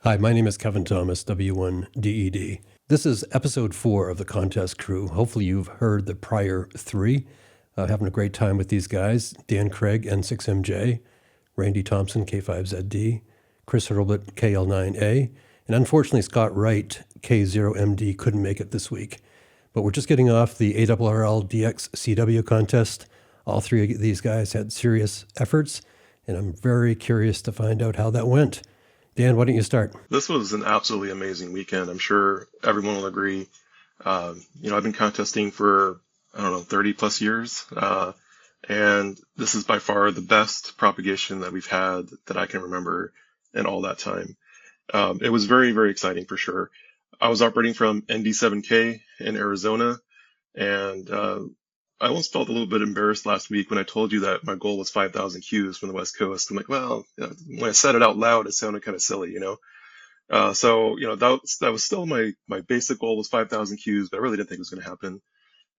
Hi, my name is K.Thomas, W1DED. This is episode 4 of the contest crew. Hopefully you've heard the prior 3. Having a great time with these guys. Craig N6MJ, Randy Thompson K5ZD, Chris Hurlbut KL9A, and unfortunately Scott Wright K0MD couldn't make it this week. But we're just getting off the ARRL DX CW contest. All 3 of these guys had serious efforts, and I'm very curious to find out how that went. Dan, why don't you start? This was an absolutely amazing weekend. I'm sure everyone will agree. I've been contesting for, 30 plus years. And this is by far the best propagation that we've had that I can remember in all that time. It was very, very exciting for sure. I was operating from ND7K in Arizona, and I almost felt a little bit embarrassed last week when I told you that my goal was 5,000 Qs from the West Coast. I'm like, well, when I said it out loud, it sounded kind of silly, that was still my basic goal was 5,000 Qs, but I really didn't think it was going to happen.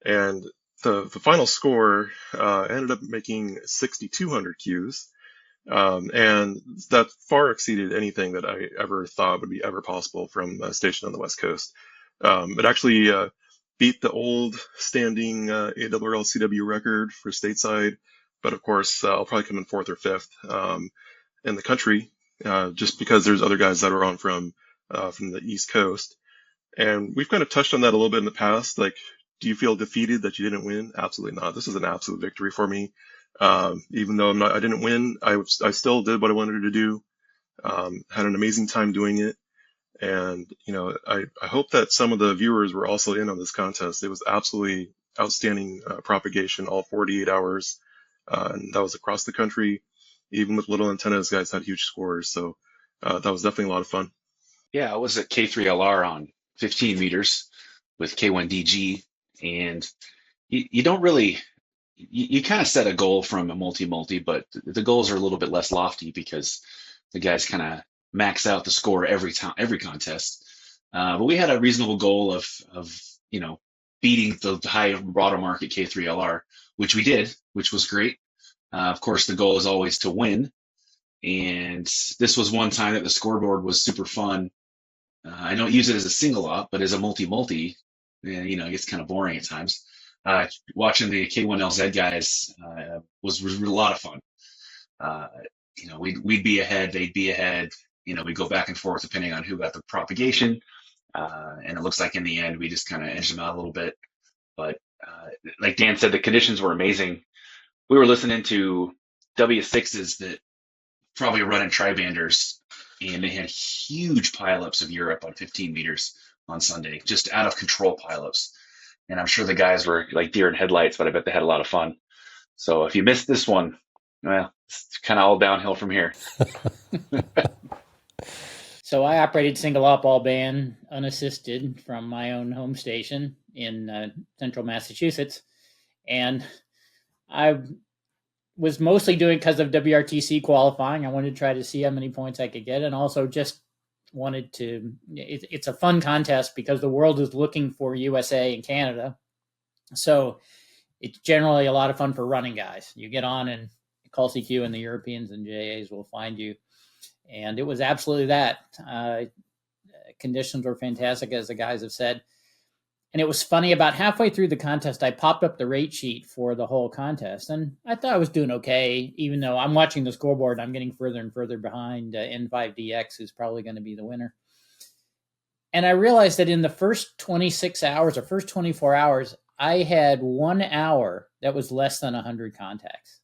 And the final score ended up making 6,200 Qs, and that far exceeded anything that I ever thought would be ever possible from a station on the West Coast. It actually beat the old standing ARRL CW record for stateside, but of course I'll probably come in 4th or 5th in the country, just because there's other guys that are on from the East Coast. And we've kind of touched on that a little bit in the past. Like, do you feel defeated that you didn't win? Absolutely not. This is an absolute victory for me. Even though I didn't win, I still did what I wanted to do. Had an amazing time doing it. And, I hope that some of the viewers were also in on this contest. It was absolutely outstanding propagation, all 48 hours. And that was across the country. Even with little antennas, guys had huge scores. So that was definitely a lot of fun. Yeah, I was at K3LR on 15 meters with K1DG. And you don't really, you kind of set a goal from a multi-multi, but the goals are a little bit less lofty because the guys kind of max out the score every contest. But we had a reasonable goal of beating the high watermark at K3LR, which we did, which was great. Of course, the goal is always to win. And this was one time that the scoreboard was super fun. I don't use it as a single op, but as a multi-multi, it gets kind of boring at times. Watching the K1LZ guys was a lot of fun. We'd be ahead, they'd be ahead. We'd go back and forth depending on who got the propagation. And it looks like in the end, we just kind of edged them out a little bit. But like Dan said, the conditions were amazing. We were listening to W6s that probably running tri-banders, and they had huge pileups of Europe on 15 meters on Sunday, just out of control pileups. And I'm sure the guys were like deer in headlights, but I bet they had a lot of fun. So if you missed this one, well, it's kind of all downhill from here. So I operated single op all band unassisted from my own home station in central Massachusetts. And I was mostly doing because of WRTC qualifying. I wanted to try to see how many points I could get, and also just wanted to, it's a fun contest because the world is looking for USA and Canada. So it's generally a lot of fun for running guys. You get on and call CQ and the Europeans and JAs will find you. And it was absolutely that. Conditions were fantastic, as the guys have said. And it was funny, about halfway through the contest, I popped up the rate sheet for the whole contest. And I thought I was doing okay, even though I'm watching the scoreboard and I'm getting further and further behind N5DX, who's probably going to be the winner. And I realized that in the first 26 hours or first 24 hours, I had 1 hour that was less than 100 contacts.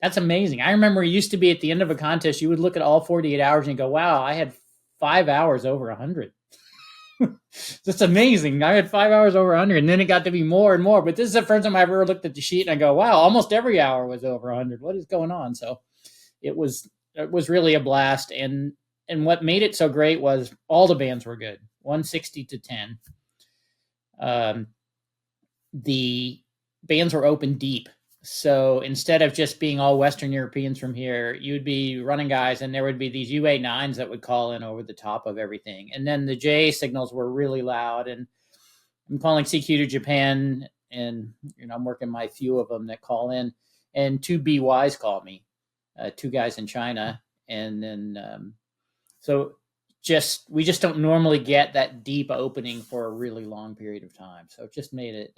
That's amazing. I remember it used to be at the end of a contest, you would look at all 48 hours and go, wow, I had 5 hours over 100. That's amazing. I had 5 hours over 100, and then it got to be more and more. But this is the first time I ever looked at the sheet and I go, wow, almost every hour was over 100. What is going on? So it was really a blast. And what made it so great was all the bands were good, 160 to 10. The bands were open deep. So instead of just being all Western Europeans from here, you'd be running guys, and there would be these UA9s that would call in over the top of everything. And then the JA signals were really loud. And I'm calling CQ to Japan, and I'm working my few of them that call in. And 2 BYs call me, 2 guys in China. And then so we just don't normally get that deep opening for a really long period of time. So it just made it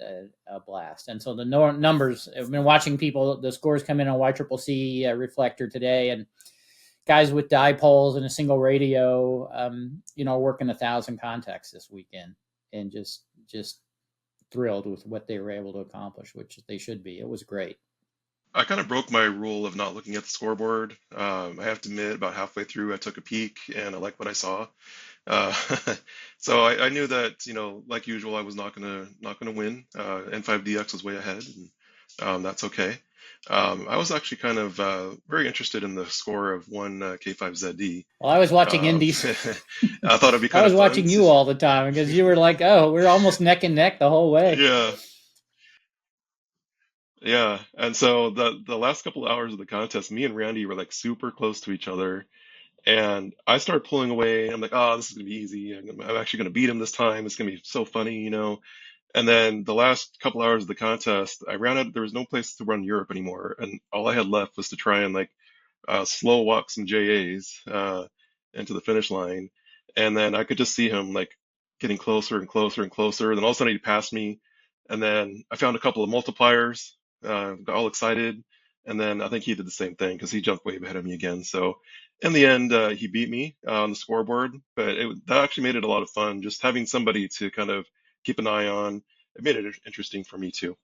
a blast. And so the numbers, I've been watching the scores come in on YCCC reflector today, and guys with dipoles and a single radio, working 1,000 contacts this weekend, and just thrilled with what they were able to accomplish, which they should be. It was great. I kind of broke my rule of not looking at the scoreboard. I have to admit, about halfway through, I took a peek and I liked what I saw. Uh, so I knew that, like usual, I was not gonna win. N5DX was way ahead, and that's okay. I was actually kind of very interested in the score of one K5ZD. Well, I was watching Indies. I thought it'd be kind I was of fun. watching you all the time because you were like, "Oh, we're almost neck and neck the whole way." Yeah. Yeah, and so the last couple of hours of the contest, me and Randy were like super close to each other, and I started pulling away. I'm like, oh, this is gonna be easy. I'm actually gonna beat him this time. It's gonna be so funny. And then the last couple hours of the contest, I ran out. There was no place to run Europe anymore, and all I had left was to try and like slow walk some JAs into the finish line. And then I could just see him like getting closer and closer and closer. And then all of a sudden he passed me, and then I found a couple of multipliers, got all excited, and then I think he did the same thing because he jumped way ahead of me again. So in the end, he beat me on the scoreboard, but that actually made it a lot of fun. Just having somebody to kind of keep an eye on, it made it interesting for me too.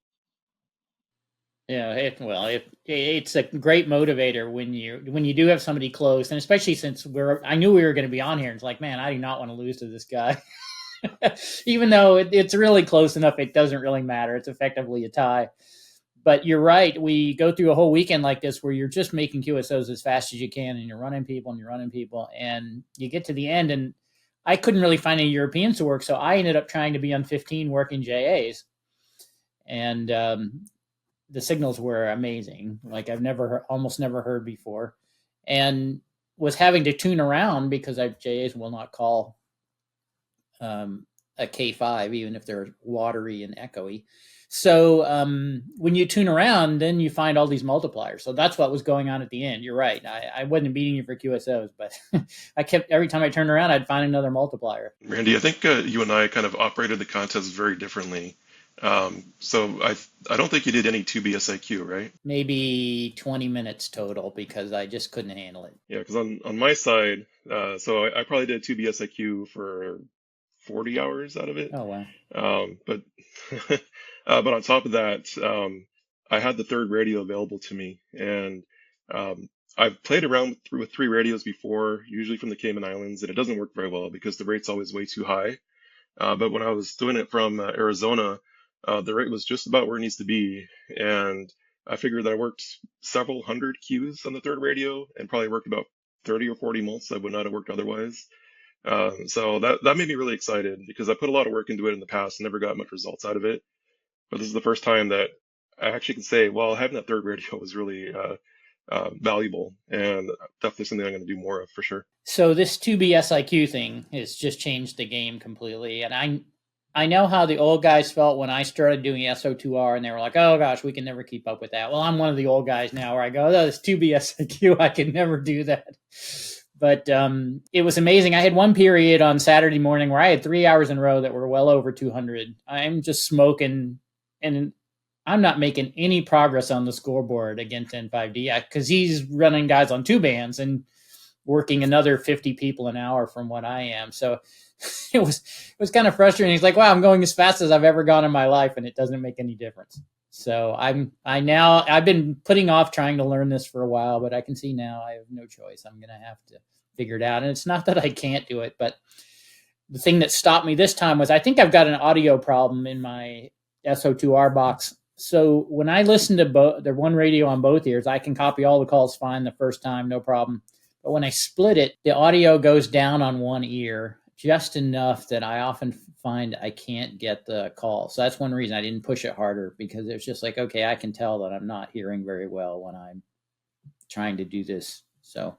Yeah, it's a great motivator when you do have somebody close, and especially since I knew we were going to be on here. It's like, man, I do not want to lose to this guy, even though it's really close enough. It doesn't really matter. It's effectively a tie. But you're right. We go through a whole weekend like this where you're just making QSOs as fast as you can, and you're running people, and you get to the end, and I couldn't really find any Europeans to work, so I ended up trying to be on 15 working JAs, and the signals were amazing, like I've almost never heard before, and was having to tune around because JAs will not call a K5 even if they're watery and echoey. So when you tune around, then you find all these multipliers. So that's what was going on at the end. You're right. I wasn't beating you for QSOs, but every time I turned around, I'd find another multiplier. Randy, I think you and I kind of operated the contest very differently. So I don't think you did any 2B SIQ, right? Maybe 20 minutes total because I just couldn't handle it. Yeah, because on my side, so I probably did 2B SIQ for 40 hours out of it. Oh, wow. But but on top of that, I had the third radio available to me, and I've played around with three radios before, usually from the Cayman Islands, and it doesn't work very well because the rate's always way too high. But when I was doing it from Arizona, the rate was just about where it needs to be, and I figured that I worked several hundred Qs on the third radio and probably worked about 30 or 40 mults that would not have worked otherwise. So that made me really excited because I put a lot of work into it in the past and never got much results out of it. But this is the first time that I actually can say, well, having that third radio was really valuable, and definitely something I'm going to do more of for sure. So this 2B SIQ thing has just changed the game completely. And I know how the old guys felt when I started doing SO2R, and they were like, oh gosh, we can never keep up with that. Well, I'm one of the old guys now where I go, oh, this 2B SIQ, I can never do that. But it was amazing. I had one period on Saturday morning where I had 3 hours in a row that were well over 200. I'm just smoking, and I'm not making any progress on the scoreboard against N5D because he's running guys on two bands and working another 50 people an hour from what I am. So it was kind of frustrating. He's like, wow, I'm going as fast as I've ever gone in my life, and it doesn't make any difference. So I've been putting off trying to learn this for a while, but I can see now I have no choice. I'm going to have to figure it out. And it's not that I can't do it, but the thing that stopped me this time was I think I've got an audio problem in my SO2R box. So when I listen to the one radio on both ears, I can copy all the calls fine the first time, no problem. But when I split it, the audio goes down on one ear just enough that I often find I can't get the call. So that's one reason I didn't push it harder, because it's just like, okay, I can tell that I'm not hearing very well when I'm trying to do this. So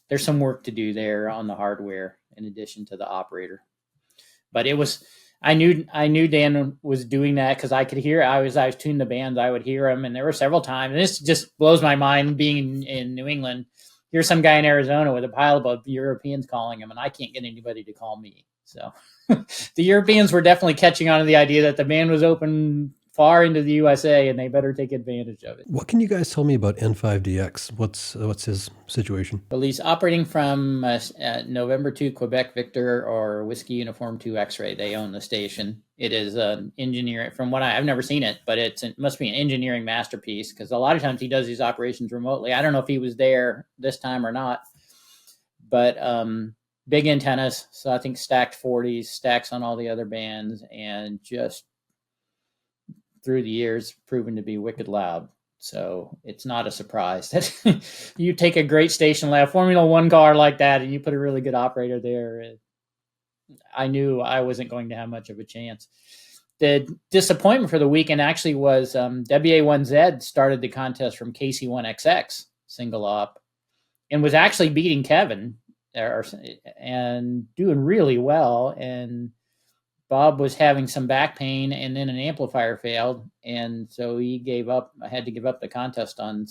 there's some work to do there on the hardware in addition to the operator. But I knew Dan was doing that because I could hear. I was tuning the bands. I would hear him, and there were several times. And this just blows my mind being in New England. here's some guy in Arizona with a pile of Europeans calling him, and I can't get anybody to call me. So the Europeans were definitely catching on to the idea that the band was open far into the USA, and they better take advantage of it. What can you guys tell me about N5DX? What's his situation? Well, he's operating from November 2 Quebec Victor or Whiskey Uniform 2 X-Ray. They own the station. It is an engineer. From what I've never seen it, but it must be an engineering masterpiece, because a lot of times he does these operations remotely. I don't know if he was there this time or not, but big antennas. So I think stacked 40s, stacks on all the other bands, and just through the years proven to be wicked loud. So it's not a surprise that you take a great station lab Formula One car like that and you put a really good operator there. I knew I wasn't going to have much of a chance. The disappointment for the weekend actually was WA1Z started the contest from KC1XX single op and was actually beating Kevin and doing really well. And Bob was having some back pain, and then an amplifier failed, and so he gave up. I had to give up the contest on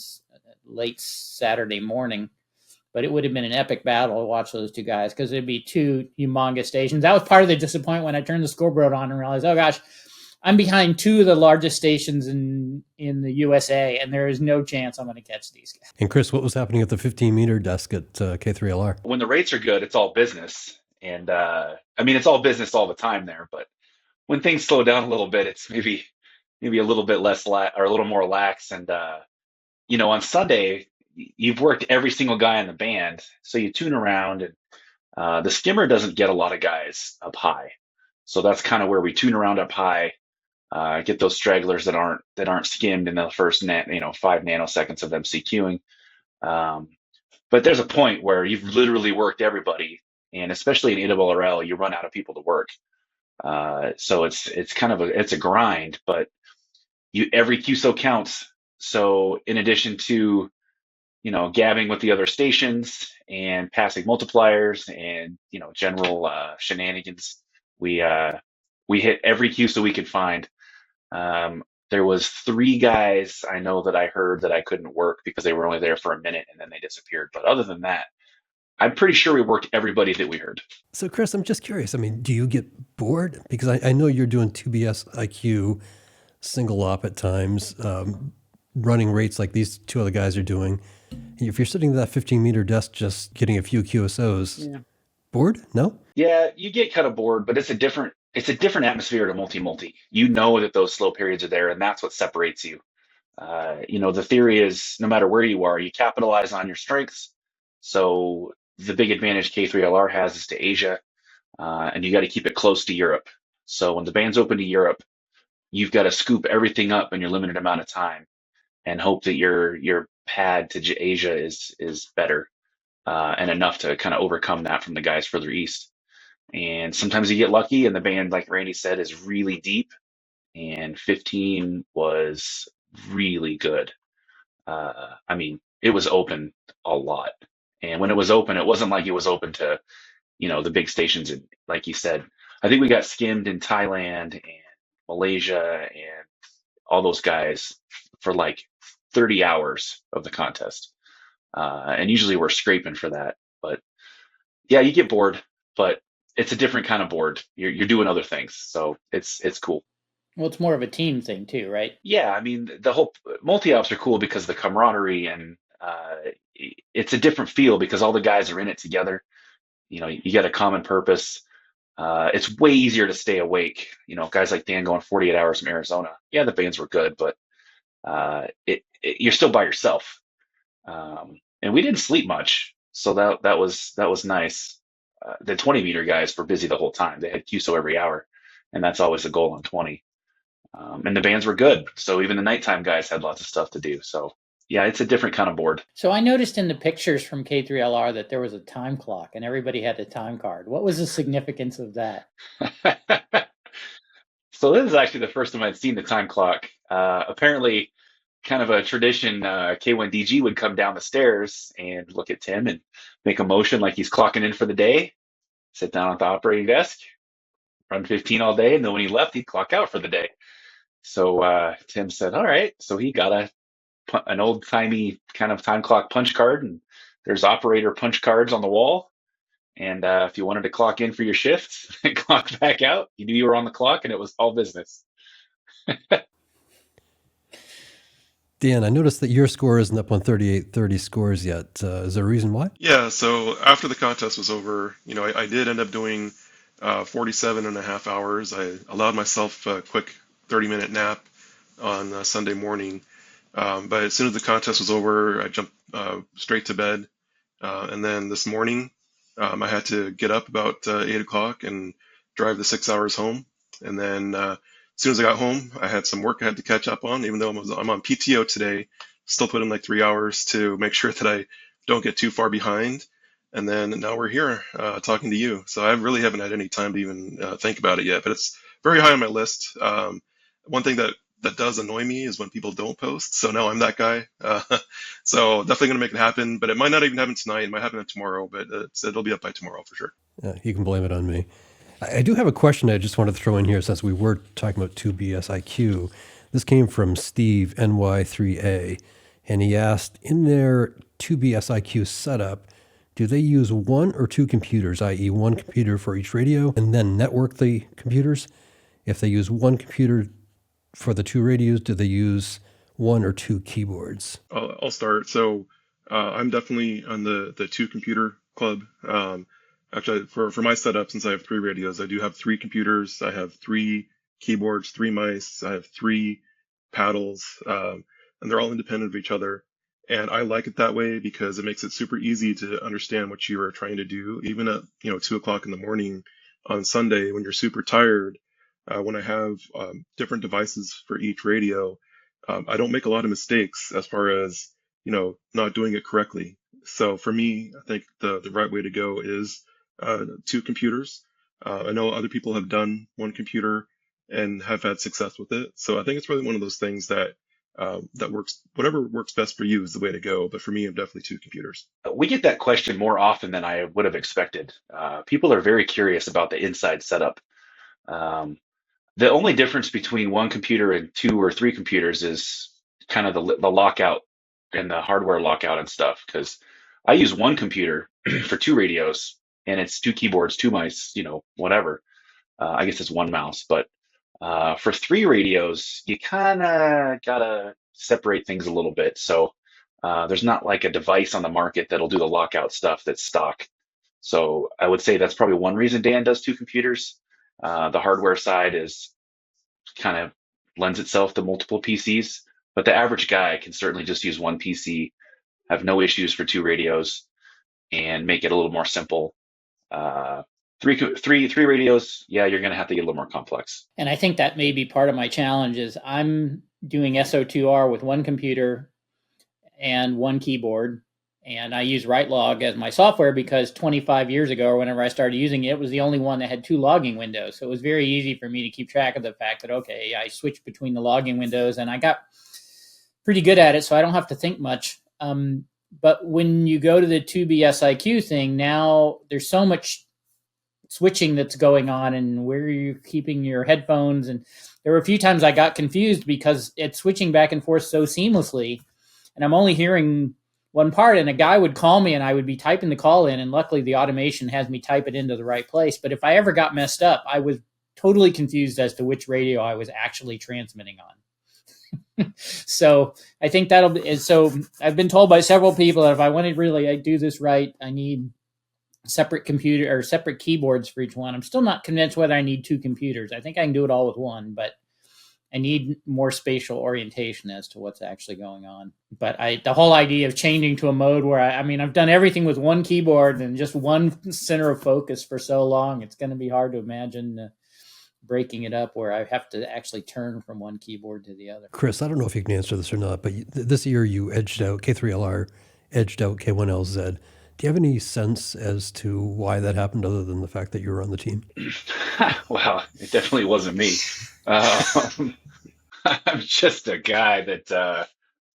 late Saturday morning, but it would have been an epic battle to watch those two guys, because it'd be two humongous stations. That was part of the disappointment when I turned the scoreboard on and realized, oh gosh, I'm behind two of the largest stations in the USA, and there is no chance I'm going to catch these guys. And Chris, what was happening at the 15-meter desk at K3LR? When the rates are good, it's all business. And I mean, it's all business all the time there. But when things slow down a little bit, it's maybe a little bit less or a little more lax. And on Sunday, you've worked every single guy in the band, so you tune around, and the skimmer doesn't get a lot of guys up high. So that's kind of where we tune around up high, get those stragglers that aren't skimmed in the first 5 nanoseconds of them CQing. But there's a point where you've literally worked everybody. And especially in ARRL, you run out of people to work. So it's kind of a grind, but every QSO counts. So in addition to, gabbing with the other stations and passing multipliers and, general shenanigans, we hit every QSO we could find. There was 3 guys I know that I heard that I couldn't work because they were only there for a minute and then they disappeared. But other than that, I'm pretty sure we worked everybody that we heard. So, Chris, I'm just curious. I mean, do you get bored? Because I know you're doing 2BS IQ single op at times, running rates like these two other guys are doing. If you're sitting at that 15-meter desk just getting a few QSOs, bored? No? Yeah, you get kind of bored, but it's a different atmosphere to multi-multi. You know that those slow periods are there, and that's what separates you. The theory is no matter where you are, you capitalize on your strengths. So the big advantage K3LR has is to Asia, and you got to keep it close to Europe. So when the band's open to Europe, you've got to scoop everything up in your limited amount of time and hope that your pad to Asia is better and enough to kind of overcome that from the guys further east. And sometimes you get lucky, and the band, like Randy said, is really deep, and 15 was really good. I mean, it was open a lot. And when it was open, it wasn't like it was open to, the big stations. And like you said, I think we got skimmed in Thailand and Malaysia and all those guys for like 30 hours of the contest. And usually we're scraping for that. But yeah, you get bored, but it's a different kind of bored. You're doing other things. So it's cool. Well, it's more of a team thing too, right? Yeah, I mean, the whole multi-ops are cool because of the camaraderie, and it's a different feel because all the guys are in it together. You got a common purpose. It's way easier to stay awake. Guys like Dan going 48 hours from Arizona. Yeah, the bands were good, but you're still by yourself. And we didn't sleep much, so that was nice. The 20-meter guys were busy the whole time. They had QSO every hour, and that's always the goal on 20. And the bands were good, so even the nighttime guys had lots of stuff to do. So yeah, it's a different kind of board. So I noticed in the pictures from K3LR that there was a time clock and everybody had a time card. What was the significance of that? So this is actually the first time I'd seen the time clock. Apparently, kind of a tradition, K1DG would come down the stairs and look at Tim and make a motion like he's clocking in for the day, sit down at the operating desk, run 15 all day, and then when he left, he'd clock out for the day. So Tim said, all right. So he got an old-timey kind of time clock punch card and there's operator punch cards on the wall. And if you wanted to clock in for your shift and clock back out, you knew you were on the clock, and it was all business. Dan, I noticed that your score isn't up on 3830 scores yet. Is there a reason why? Yeah, so after the contest was over, I did end up doing 47 and a half hours. I allowed myself a quick 30-minute nap on Sunday morning. But as soon as the contest was over, I jumped straight to bed. And then this morning, I had to get up about 8 o'clock and drive the 6 hours home. And then as soon as I got home, I had some work I had to catch up on, even though I'm on PTO today, still put in like 3 hours to make sure that I don't get too far behind. And then now we're here talking to you. So I really haven't had any time to even think about it yet, but it's very high on my list. One thing that does annoy me is when people don't post. So now I'm that guy. So definitely going to make it happen, but it might not even happen tonight. It might happen tomorrow, but it'll be up by tomorrow for sure. You can blame it on me. I do have a question I just wanted to throw in here since we were talking about 2BSIQ. This came from Steve NY3A, and he asked, in their 2BSIQ setup, do they use one or two computers, i.e. one computer for each radio, and then network the computers? If they use one computer for the two radios, do they use one or two keyboards? I'll start. So I'm definitely on the two computer club. Actually, for my setup, since I have three radios, I do have three computers. I have three keyboards, three mice. I have three paddles, and they're all independent of each other. And I like it that way because it makes it super easy to understand what you are trying to do, even at 2 o'clock in the morning on Sunday when you're super tired. When I have different devices for each radio, I don't make a lot of mistakes as far as not doing it correctly. So for me, I think the right way to go is two computers. I know other people have done one computer and have had success with it. So I think it's really one of those things that works. Whatever works best for you is the way to go. But for me, I'm definitely two computers. We get that question more often than I would have expected. People are very curious about the inside setup. The only difference between one computer and two or three computers is kind of the lockout and the hardware lockout and stuff. Because I use one computer for two radios, and it's two keyboards, two mice, whatever. I guess it's one mouse. But for three radios, you kind of gotta separate things a little bit. So there's not like a device on the market that'll do the lockout stuff that's stock. So I would say that's probably one reason Dan does two computers. The hardware side is kind of lends itself to multiple PCs, but the average guy can certainly just use one PC, have no issues for two radios, and make it a little more simple. Three radios, yeah, you're going to have to get a little more complex. And I think that may be part of my challenge is I'm doing SO2R with one computer and one keyboard. And I use WriteLog as my software because 25 years ago, or whenever I started using it, it was the only one that had two logging windows. So it was very easy for me to keep track of the fact that, okay, I switched between the logging windows and I got pretty good at it, so I don't have to think much. But when you go to the 2BSIQ thing, now there's so much switching that's going on and where are you keeping your headphones. And there were a few times I got confused because it's switching back and forth so seamlessly. And I'm only hearing one part, and a guy would call me and I would be typing the call in, and luckily the automation has me type it into the right place. But if I ever got messed up, I was totally confused as to which radio I was actually transmitting on. So I think so I've been told by several people that if I want to really do this right, I need separate computer or separate keyboards for each one. I'm still not convinced whether I need two computers. I think I can do it all with one, but I need more spatial orientation as to what's actually going on. But the whole idea of changing to a mode where I've done everything with one keyboard and just one center of focus for so long, it's going to be hard to imagine breaking it up where I have to actually turn from one keyboard to the other. Chris, I don't know if you can answer this or not, but this year you edged out K3LR, edged out K1LZ. Do you have any sense as to why that happened other than the fact that you were on the team? Well, it definitely wasn't me. I'm just a guy that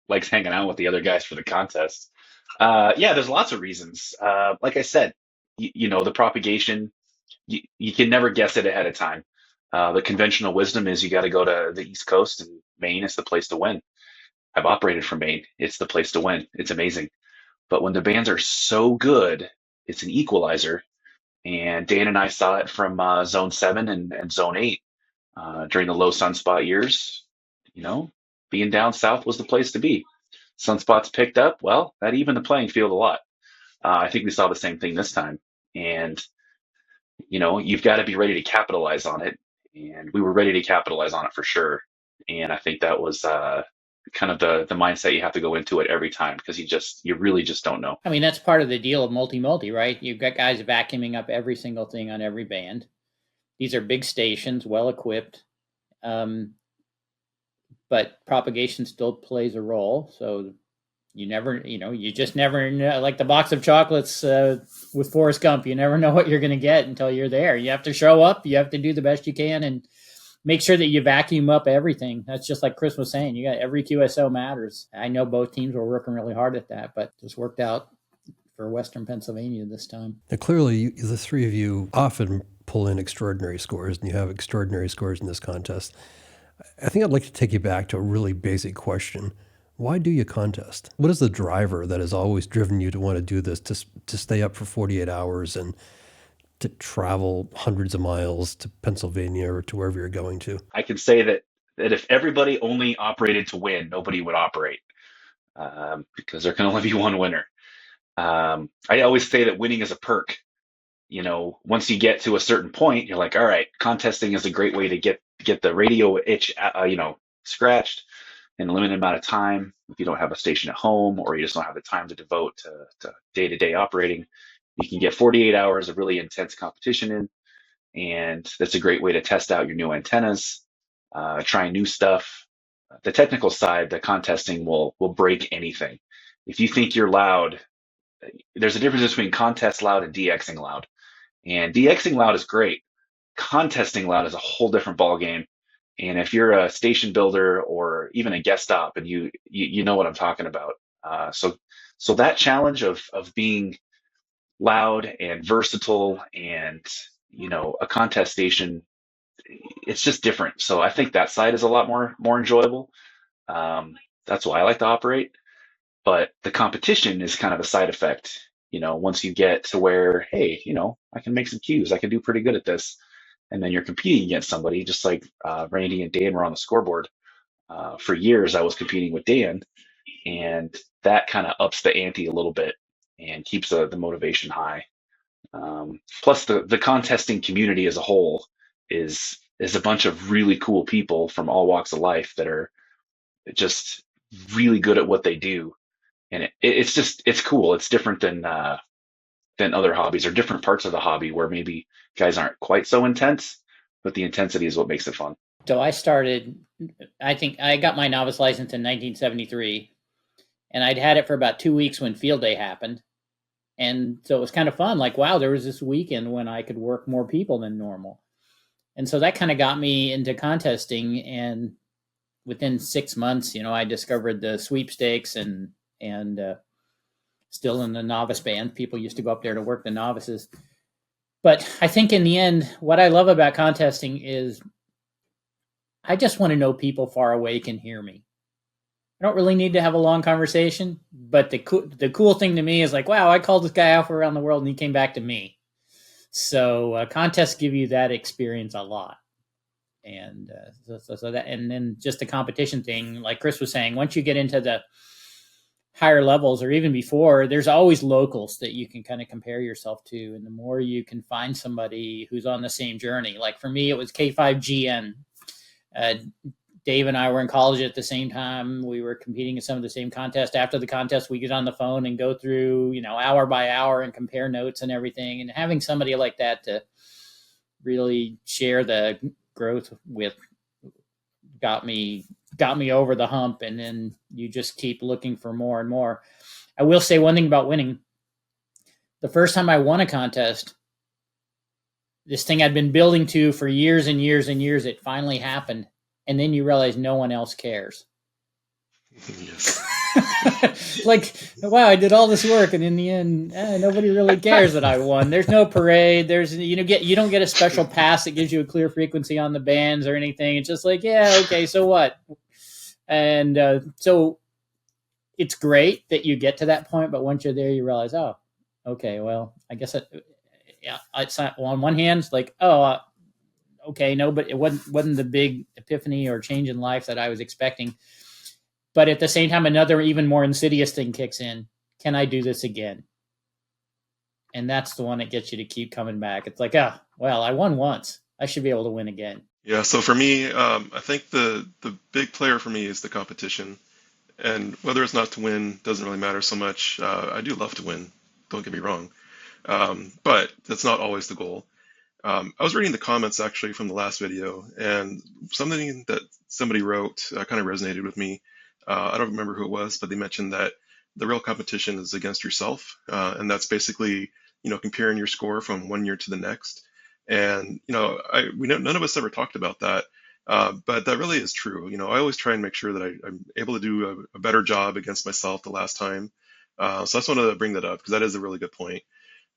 likes hanging out with the other guys for the contest. Yeah, there's lots of reasons. Like I said, the propagation, you can never guess it ahead of time. The conventional wisdom is you got to go to the East Coast, and Maine is the place to win. I've operated from Maine. It's the place to win. It's amazing. But when the bands are so good, it's an equalizer. And Dan and I saw it from Zone 7 and Zone 8 during the low sunspot years. Being down south was the place to be. Sunspots picked up, well, that evened the playing field a lot. I think we saw the same thing this time. And, you've got to be ready to capitalize on it. And we were ready to capitalize on it for sure. And I think that was kind of the mindset you have to go into it every time, because you really just don't know. I mean, that's part of the deal of multi, right? You've got guys vacuuming up every single thing on every band. These are big stations, well equipped. But propagation still plays a role. So you just never know, like the box of chocolates with Forrest Gump, you never know what you're going to get until you're there. You have to show up, you have to do the best you can, and make sure that you vacuum up everything. That's just like Chris was saying. You got every QSO matters. I know both teams were working really hard at that, but just worked out for Western Pennsylvania this time. Now, clearly, the three of you often pull in extraordinary scores, and you have extraordinary scores in this contest. I think I'd like to take you back to a really basic question. Why do you contest? What is the driver that has always driven you to want to do this, to stay up for 48 hours and to travel hundreds of miles to Pennsylvania or to wherever you're going to? I can say that if everybody only operated to win, nobody would operate, because there can only be one winner. I always say that winning is a perk. Once you get to a certain point, you're like, all right, contesting is a great way to get the radio itch, scratched in a limited amount of time. If you don't have a station at home, or you just don't have the time to devote to day-to-day operating, you can get 48 hours of really intense competition in. And that's a great way to test out your new antennas, try new stuff. The technical side, the contesting will break anything. If you think you're loud, there's a difference between contest loud and DXing loud. And DXing loud is great. Contesting loud is a whole different ballgame. And if you're a station builder or even a guest op, and you know what I'm talking about. So that challenge of being loud and versatile and, a contest station, it's just different. So I think that side is a lot more enjoyable. That's why I like to operate. But the competition is kind of a side effect. Once you get to where, hey, I can make some cues, I can do pretty good at this. And then you're competing against somebody, just like Randy and Dan were on the scoreboard. For years, I was competing with Dan, and that kind of ups the ante a little bit and keeps the motivation high. Plus, the contesting community as a whole is a bunch of really cool people from all walks of life that are just really good at what they do. And it's cool. It's different than other hobbies, or different parts of the hobby where maybe guys aren't quite so intense, but the intensity is what makes it fun. So I think I got my novice license in 1973, and I'd had it for about 2 weeks when field day happened. And so it was kind of fun. Like, wow, there was this weekend when I could work more people than normal. And so that kind of got me into contesting. And within 6 months, I discovered the sweepstakes and still in the novice band. People used to go up there to work the novices. But I think in the end, what I love about contesting is I just want to know people far away can hear me. I don't really need to have a long conversation, but the cool thing to me is like, wow, I called this guy out around the world and he came back to me. So contests give you that experience a lot. And so that, and then just the competition thing, like Chris was saying, once you get into the higher levels, or even before, there's always locals that you can kind of compare yourself to. And the more you can find somebody who's on the same journey, like for me, it was K5GN. Dave and I were in college at the same time. We were competing in some of the same contests. After the contest, we get on the phone and go through, hour by hour and compare notes and everything. And having somebody like that to really share the growth with got me over the hump. And then you just keep looking for more and more. I will say one thing about winning. The first time I won a contest, this thing I'd been building to for years and years and years, it finally happened. And then you realize no one else cares. Yes. Like, wow, I did all this work, and in the end, nobody really cares that I won. There's no parade. You don't get a special pass that gives you a clear frequency on the bands or anything. It's just like, yeah, okay, so what? And so it's great that you get to that point, but once you're there, you realize, oh, okay, well, I guess it's not, well, on one hand, it's like, oh, okay, no, but it wasn't the big epiphany or change in life that I was expecting. But at the same time, another even more insidious thing kicks in. Can I do this again? And that's the one that gets you to keep coming back. It's like, well, I won once. I should be able to win again. Yeah, so for me, I think the big player for me is the competition. And whether it's not to win doesn't really matter so much. I do love to win, don't get me wrong. But that's not always the goal. I was reading the comments actually from the last video, and something that somebody wrote kind of resonated with me. I don't remember who it was, but they mentioned that the real competition is against yourself, and that's basically, comparing your score from one year to the next. And none of us ever talked about that, but that really is true. I always try and make sure that I'm able to do a better job against myself the last time. So I just wanted to bring that up because that is a really good point.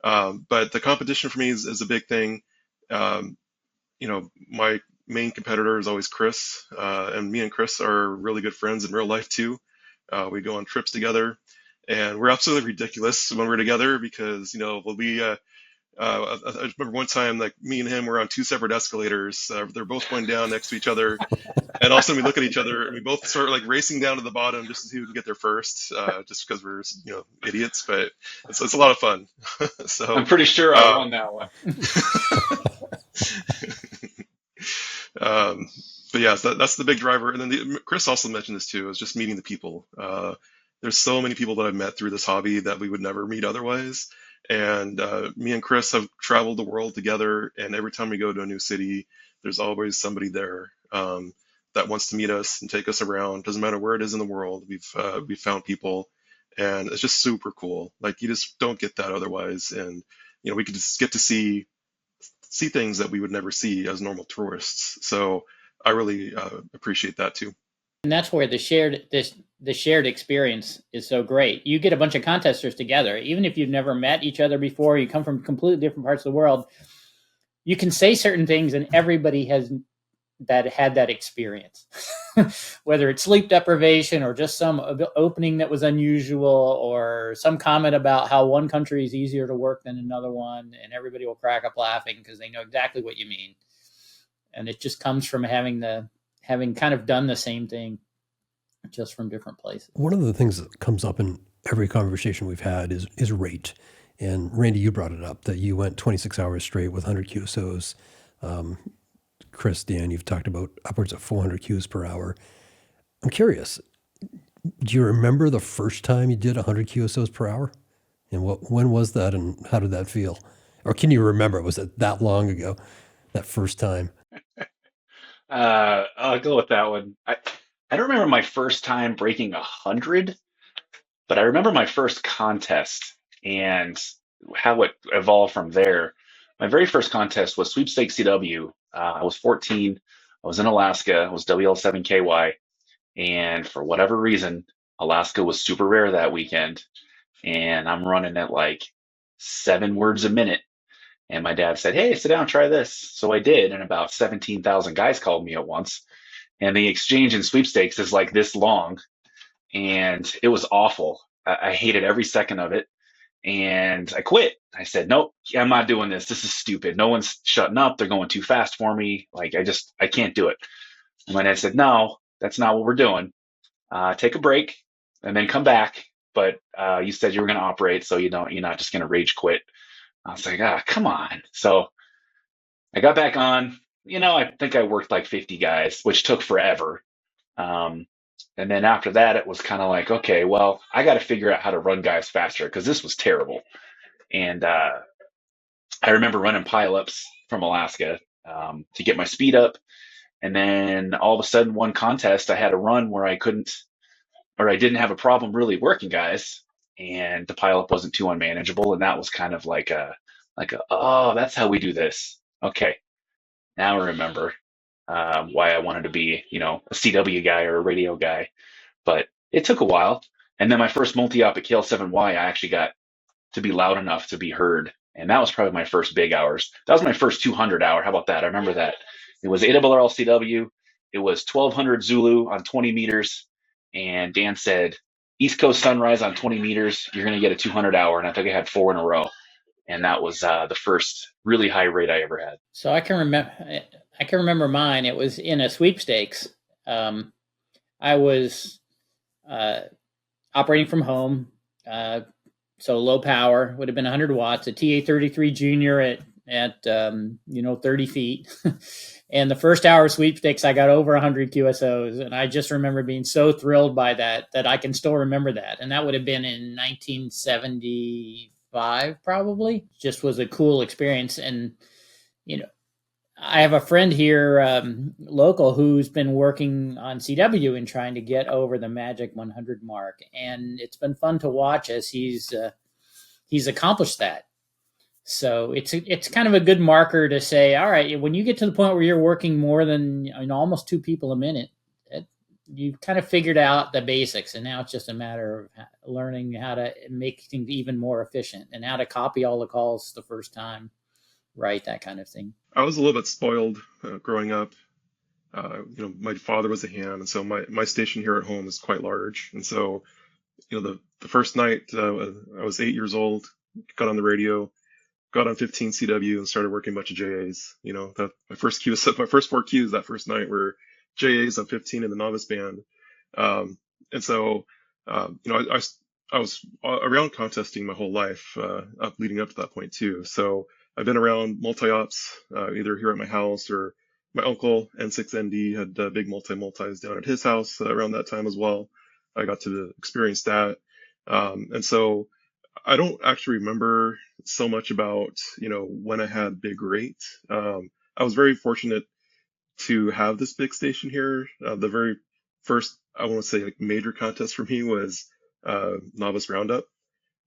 But the competition for me is a big thing. My main competitor is always Chris, and me and Chris are really good friends in real life too. We go on trips together, and we're absolutely ridiculous when we're together because I remember one time, like me and him were on two separate escalators. They're both going down next to each other, and all of a sudden we look at each other and we both start like racing down to the bottom just to see who can get there first, just because we're idiots. But it's a lot of fun. So I'm pretty sure I won that one. But yeah, so that's the big driver. And then Chris also mentioned this too, is just meeting the people. There's so many people that I've met through this hobby that we would never meet otherwise. And me and Chris have traveled the world together, and every time we go to a new city, there's always somebody there that wants to meet us and take us around. Doesn't matter where it is in the world, we've found people, and it's just super cool. Like you just don't get that otherwise, and we could just get to see things that we would never see as normal tourists. So I really appreciate that too. And that's where the shared experience is so great. You get a bunch of contesters together, even if you've never met each other before, you come from completely different parts of the world, you can say certain things and everybody has had that experience, whether it's sleep deprivation or just some opening that was unusual or some comment about how one country is easier to work than another one, and everybody will crack up laughing because they know exactly what you mean. And it just comes from having kind of done the same thing, just from different places. One of the things that comes up in every conversation we've had is rate. And Randy, you brought it up that you went 26 hours straight with 100 QSOs. Chris, Dan, you've talked about upwards of 400 Qs per hour. I'm curious, do you remember the first time you did 100 QSOs per hour? And when was that, and how did that feel? Or can you remember, was it that long ago, that first time? I'll go with that one. I don't remember my first time breaking 100, but I remember my first contest and how it evolved from there. My very first contest was Sweepstakes CW. I was 14. I was in Alaska. It was WL7KY. And for whatever reason, Alaska was super rare that weekend. And I'm running at like 7 words a minute. And my dad said, "Hey, sit down, try this." So I did. And about 17,000 guys called me at once. And the exchange in Sweepstakes is like this long. And it was awful. I hated every second of it. And I quit. I said, "Nope, I'm not doing this. This is stupid. No one's shutting up. They're going too fast for me. Like, I can't do it." And my dad said, "No, that's not what we're doing. Take a break and then come back. But you said you were going to operate, so you're not just going to rage quit." I was like, come on. So I got back on. I think I worked like 50 guys, which took forever. And then after that, it was kind of like, okay, well, I got to figure out how to run guys faster because this was terrible. And I remember running pileups from Alaska to get my speed up. And then all of a sudden, one contest, I had a run where I didn't have a problem really working guys, and the pileup wasn't too unmanageable. And that was kind of like oh, that's how we do this. Okay, now I remember why I wanted to be, a CW guy or a radio guy. But it took a while. And then my first multi-op at KL7Y, I actually got to be loud enough to be heard. And that was probably my first big hours. That was my first 200 hour. How about that? I remember that. It was ARRL CW. It was 1200 Zulu on 20 meters. And Dan said, East Coast sunrise on 20 meters, you're going to get a 200 hour. And I think I had 4 in a row. And that was the first really high rate I ever had. So I can remember mine. It was in a sweepstakes. I was operating from home, so low power, would have been 100 watts, a TA33 Junior at 30 feet. And the first hour of sweepstakes, I got over 100 QSOs. And I just remember being so thrilled by that I can still remember that. And that would have been in 1975, probably. Just was a cool experience. And, I have a friend here, local, who's been working on CW and trying to get over the magic 100 mark. And it's been fun to watch as he's accomplished that. So it's kind of a good marker to say, all right, when you get to the point where you're working more than almost 2 people a minute, you've kind of figured out the basics. And now it's just a matter of learning how to make things even more efficient and how to copy all the calls the first time, right? That kind of thing. I was a little bit spoiled growing up. My father was a ham, and so my station here at home is quite large. And so, the first night I was 8 years old, got on the radio, got on 15 CW, and started working a bunch of JAs. My first 4 cues that first night were JAs on 15 in the novice band. And so, I was around contesting my whole life, leading up to that point too. So I've been around multi-ops, either here at my house or my uncle N6MJ had big multis down at his house around that time as well. I got to experience that. And so I don't actually remember so much about, when I had big rate. I was very fortunate to have this big station here. The very first, I want to say, like, major contest for me was Novice Roundup.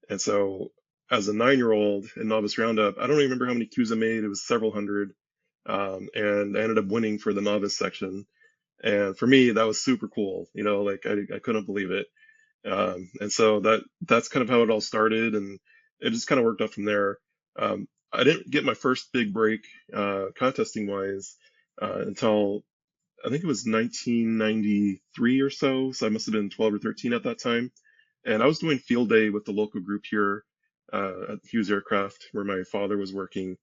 And so as a 9-year-old in Novice Roundup, I don't remember how many cues I made. It was several hundred. And I ended up winning for the novice section. And for me, that was super cool. I couldn't believe it. And so that's kind of how it all started. And it just kind of worked up from there. I didn't get my first big break, contesting wise, until I think it was 1993 or so. So I must have been 12 or 13 at that time. And I was doing field day with the local group here at Hughes Aircraft, where my father was working.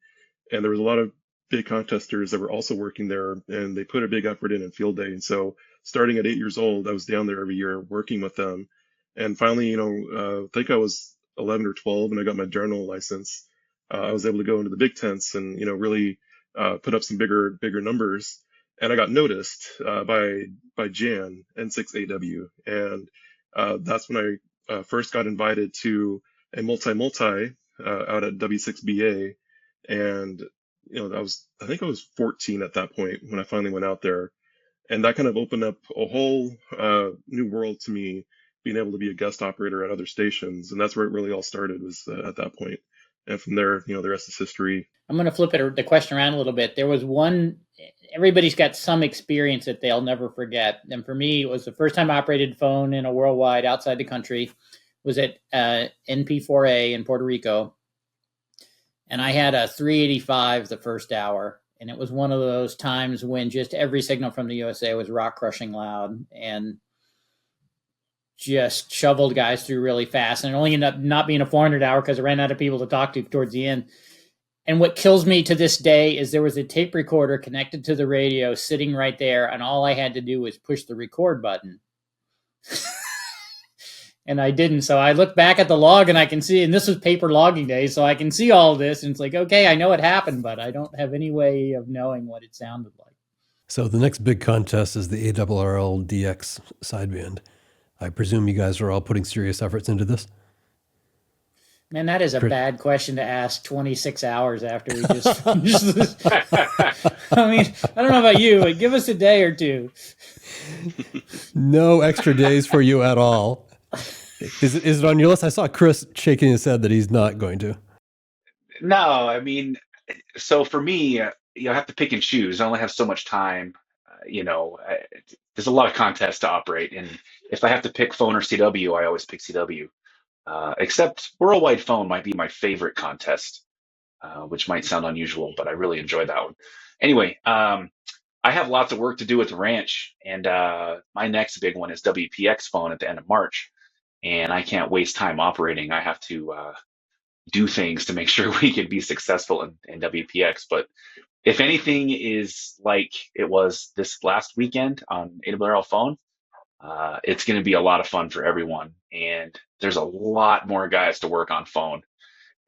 And there was a lot of big contesters that were also working there, and they put a big effort in field day. And so starting at 8 years old, I was down there every year working with them. And finally, I think I was 11 or 12 and I got my journal license. I was able to go into the big tents and, really put up some bigger numbers. And I got noticed by Jan, N6AW. And that's when I first got invited to a multi out at W6BA. And, I think I was 14 at that point when I finally went out there. And that kind of opened up a whole new world to me, being able to be a guest operator at other stations. And that's where it really all started, was at that point. And from there, the rest is history. I'm going to flip the question around a little bit. There was everybody's got some experience that they'll never forget. And for me, it was the first time I operated phone in a worldwide outside the country, was at NP4A in Puerto Rico. And I had a 385 the first hour. And it was one of those times when just every signal from the USA was rock crushing loud and just shoveled guys through really fast. And it only ended up not being a 400 hour because I ran out of people to talk to towards the end. And what kills me to this day is there was a tape recorder connected to the radio sitting right there. And all I had to do was push the record button. And I didn't. So I look back at the log and I can see, and this was paper logging day, so I can see all of this. And it's like, okay, I know it happened, but I don't have any way of knowing what it sounded like. So the next big contest is the ARRL DX sideband. I presume you guys are all putting serious efforts into this? Man, that is a bad question to ask 26 hours after we just finished this. I mean, I don't know about you, but give us a day or two. No extra days for you at all. Is it on your list? I saw Chris shaking his head that he's not going to. No, I mean, so for me, I have to pick and choose. I only have so much time. There's a lot of contests to operate, and if I have to pick phone or CW, I always pick CW. Except worldwide phone might be my favorite contest, which might sound unusual, but I really enjoy that one. Anyway, I have lots of work to do with the ranch, and my next big one is WPX phone at the end of March. and I can't waste time operating. I have to do things to make sure we can be successful in WPX. But if anything is like it was this last weekend on ARRL phone, it's going to be a lot of fun for everyone. And there's a lot more guys to work on phone.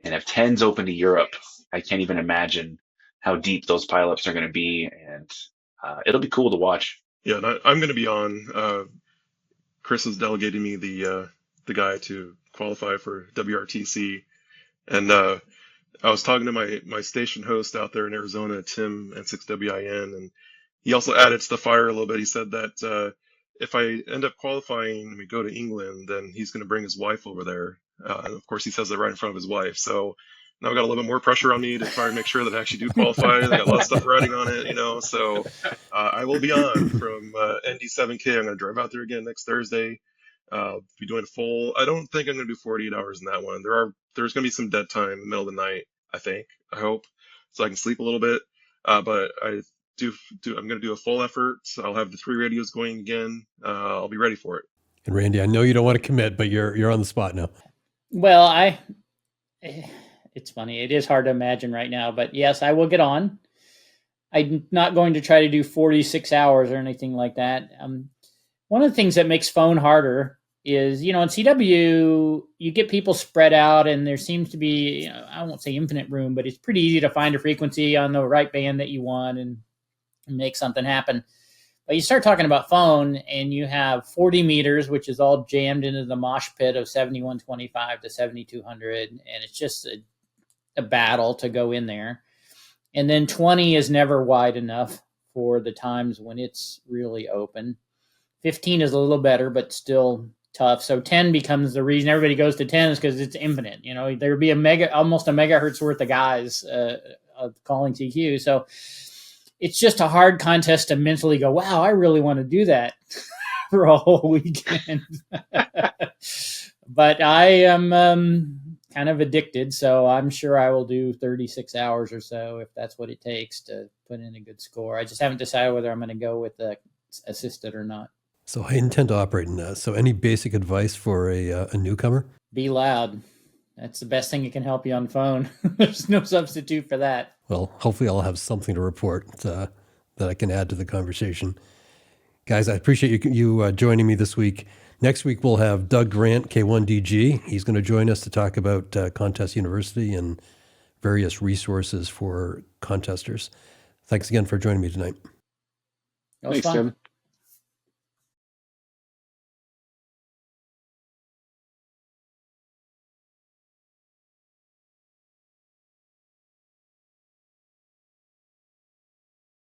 And if 10's open to Europe, I can't even imagine how deep those pileups are going to be. And it'll be cool to watch. Yeah, and I'm going to be on. Chris has delegated me the guy to qualify for WRTC, and I was talking to my station host out there in Arizona, Tim N6WIN, and he also added to the fire a little bit. He said that if I end up qualifying and we go to England, then he's going to bring his wife over there. And of course, he says that right in front of his wife. So now I've got a little bit more pressure on me to try and make sure that I actually do qualify. I got a lot of stuff riding on it, So I will be on from ND7K. I'm going to drive out there again next Thursday. Be doing a full. I don't think I'm going to do 48 hours in that one. There's going to be some dead time in the middle of the night. I hope, so I can sleep a little bit. But I'm going to do a full effort. So I'll have the 3 radios going again. I'll be ready for it. And Randy, I know you don't want to commit, but you're on the spot now. Well, it's funny. It is hard to imagine right now, but yes, I will get on. I'm not going to try to do 46 hours or anything like that. One of the things that makes phone harder is, in CW, you get people spread out and there seems to be, I won't say infinite room, but it's pretty easy to find a frequency on the right band that you want and make something happen. But you start talking about phone and you have 40 meters, which is all jammed into the mosh pit of 7125 to 7200. And it's just a battle to go in there. And then 20 is never wide enough for the times when it's really open. 15 is a little better, but still tough. So 10 becomes the reason everybody goes to 10 is because it's infinite. There'd be almost a megahertz worth of guys calling TQ. So it's just a hard contest to mentally go, wow, I really want to do that for a whole weekend. But I am kind of addicted, so I'm sure I will do 36 hours or so if that's what it takes to put in a good score. I just haven't decided whether I'm going to go with the assisted or not. So I intend to operate in that. So any basic advice for a newcomer? Be loud. That's the best thing that can help you on phone. There's no substitute for that. Well, hopefully I'll have something to report that I can add to the conversation. Guys, I appreciate you joining me this week. Next week, we'll have Doug Grant, K1DG. He's going to join us to talk about Contest University and various resources for contesters. Thanks again for joining me tonight. Thanks, Kevin.